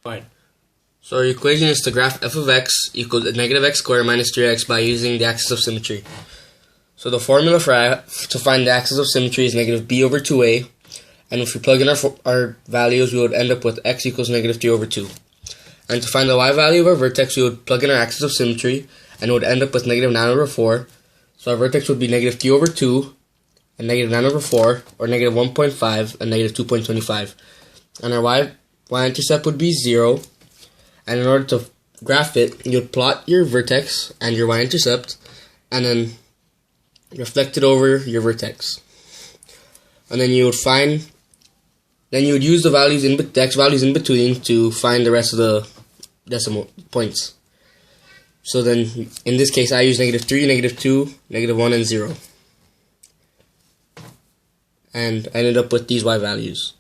Fine. So our equation is to graph f of x equals negative x squared minus 3x by using the axis of symmetry. So the formula to find the axis of symmetry is negative b over 2a, and if we plug in our values, we would end up with x equals negative 3 over 2. And to find the y value of our vertex, we would plug in our axis of symmetry, and it would end up with negative 9 over 4. So our vertex would be negative 3 over 2, and negative 9 over 4, or negative 1.5, and negative 2.25. And our y-intercept would be 0, and in order to graph it, you would plot your vertex and your y-intercept, and then reflect it over your vertex. And then you would use the x values in between to find the rest of the decimal points. So then, in this case, I use negative 3, negative 2, negative 1, and 0. And I ended up with these y values.